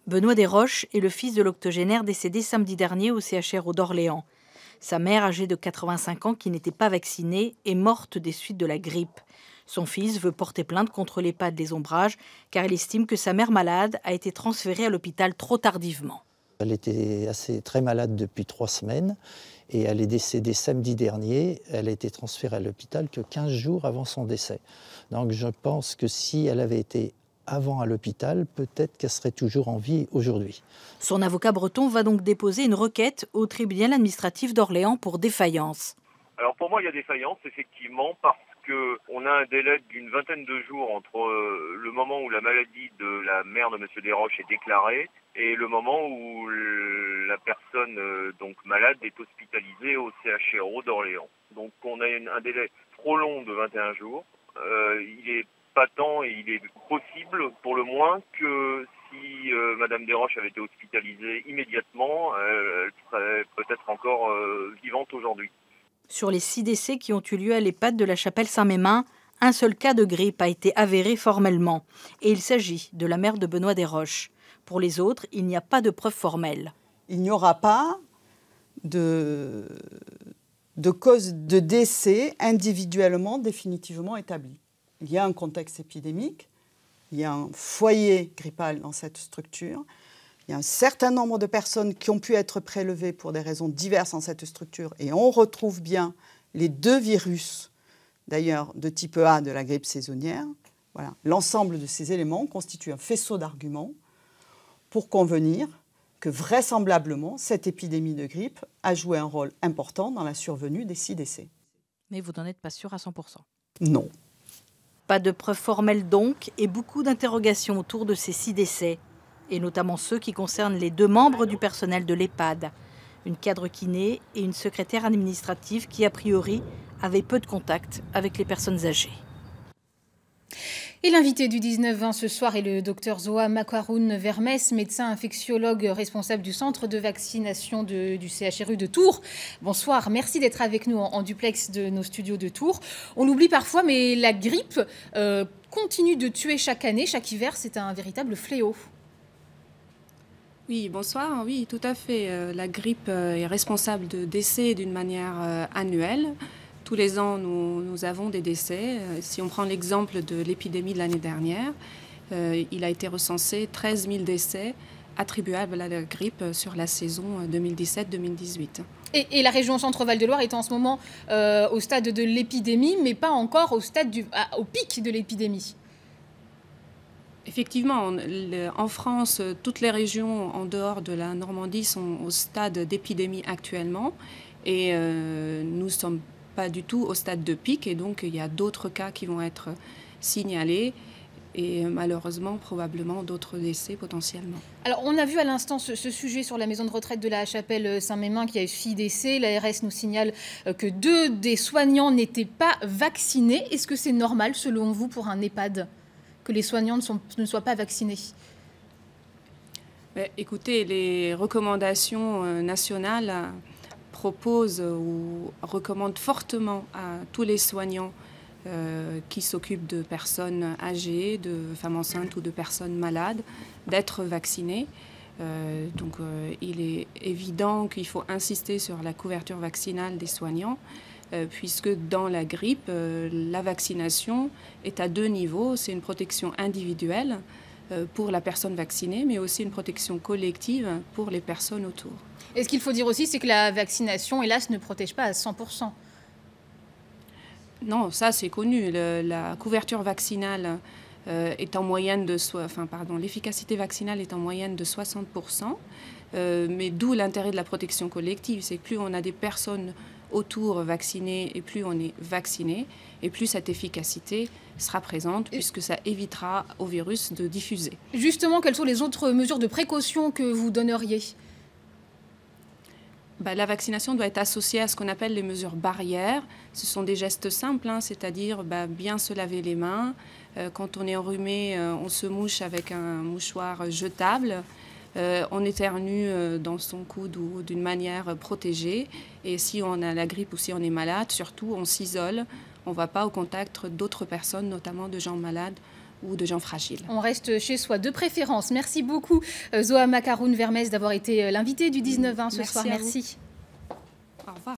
Benoît Desroches est le fils de l'octogénaire décédé samedi dernier au CHRO d'Orléans. Sa mère, âgée de 85 ans, qui n'était pas vaccinée, est morte des suites de la grippe. Son fils veut porter plainte contre l'EHPAD Les Ombrages, car il estime que sa mère malade a été transférée à l'hôpital trop tardivement. Elle était très malade depuis 3 semaines et elle est décédée samedi dernier. Elle a été transférée à l'hôpital que 15 jours avant son décès. Donc je pense que si elle avait été avant à l'hôpital, peut-être qu'elle serait toujours en vie aujourd'hui. Son avocat breton va donc déposer une requête au tribunal administratif d'Orléans pour défaillance. Alors pour moi, il y a défaillance, effectivement, parce qu'on a un délai d'une vingtaine de jours entre le moment où la maladie de la mère de M. Desroches est déclarée et le moment où la personne donc malade est hospitalisée au CHRO d'Orléans. Donc on a un délai trop long de 21 jours. Il est patent et il est possible, pour le moins, que si Mme Desroches avait été hospitalisée immédiatement, elle serait peut-être encore vivante aujourd'hui. Sur les 6 décès qui ont eu lieu à l'EHPAD de la Chapelle-Saint-Mémin, un seul cas de grippe a été avéré formellement. Et il s'agit de la mère de Benoît Desroches. Pour les autres, il n'y a pas de preuve formelle. Il n'y aura pas de cause de décès individuellement définitivement établie. Il y a un contexte épidémique, il y a un foyer grippal dans cette structure, il y a un certain nombre de personnes qui ont pu être prélevées pour des raisons diverses dans cette structure et on retrouve bien les 2 virus, d'ailleurs de type A de la grippe saisonnière. Voilà. L'ensemble de ces éléments constitue un faisceau d'arguments pour convenir que vraisemblablement cette épidémie de grippe a joué un rôle important dans la survenue des 6 décès. Mais vous n'en êtes pas sûr à 100%. Non. Pas de preuves formelles donc, et beaucoup d'interrogations autour de ces 6 décès, et notamment ceux qui concernent les 2 membres du personnel de l'EHPAD, une cadre kiné et une secrétaire administrative qui, a priori, avaient peu de contact avec les personnes âgées. Et l'invité du 19-20 ce soir est le docteur Zoa Makwaroun-Vermes, médecin infectiologue responsable du centre de vaccination du CHRU de Tours. Bonsoir, merci d'être avec nous en duplex de nos studios de Tours. On l'oublie parfois, mais la grippe continue de tuer chaque année, chaque hiver, c'est un véritable fléau. Oui, bonsoir. Oui, tout à fait. La grippe est responsable de décès d'une manière annuelle. Tous les ans, nous avons des décès. Si on prend l'exemple de l'épidémie de l'année dernière, il a été recensé 13 000 décès attribuables à la grippe sur la saison 2017-2018. Et la région Centre-Val de Loire est en ce moment au stade de l'épidémie, mais pas encore au pic de l'épidémie. Effectivement, en France, toutes les régions en dehors de la Normandie sont au stade d'épidémie actuellement. Et nous ne sommes pas du tout au stade de pic. Et donc, il y a d'autres cas qui vont être signalés. Et malheureusement, probablement d'autres décès potentiellement. Alors, on a vu à l'instant ce sujet sur la maison de retraite de la Chapelle-Saint-Mémin qui a eu 6 décès. L'ARS nous signale que 2 des soignants n'étaient pas vaccinés. Est-ce que c'est normal, selon vous, pour un EHPAD que les soignants ne soient pas vaccinés? Écoutez, les recommandations nationales proposent ou recommandent fortement à tous les soignants qui s'occupent de personnes âgées, de femmes enceintes ou de personnes malades, d'être vaccinés. Donc il est évident qu'il faut insister sur la couverture vaccinale des soignants, puisque dans la grippe, la vaccination est à 2 niveaux. C'est une protection individuelle pour la personne vaccinée, mais aussi une protection collective pour les personnes autour. Et ce qu'il faut dire aussi, c'est que la vaccination, hélas, ne protège pas à 100%. Non, ça c'est connu. La couverture vaccinale est en moyenne de... l'efficacité vaccinale est en moyenne de 60%, mais d'où l'intérêt de la protection collective. C'est que plus on a des personnes autour vaccinées et plus on est vacciné, et plus cette efficacité sera présente, puisque ça évitera au virus de diffuser. Justement, quelles sont les autres mesures de précaution que vous donneriez ? La vaccination doit être associée à ce qu'on appelle les mesures barrières. Ce sont des gestes simples, c'est-à-dire bien se laver les mains. Quand on est enrhumé, on se mouche avec un mouchoir jetable. On éternue dans son coude ou d'une manière protégée. Et si on a la grippe ou si on est malade, surtout, on s'isole. On ne va pas au contact d'autres personnes, notamment de gens malades ou de gens fragiles. On reste chez soi de préférence. Merci beaucoup Zoa Mackaroun-Vermès d'avoir été l'invitée du 19-20 ce soir. Merci. Au revoir.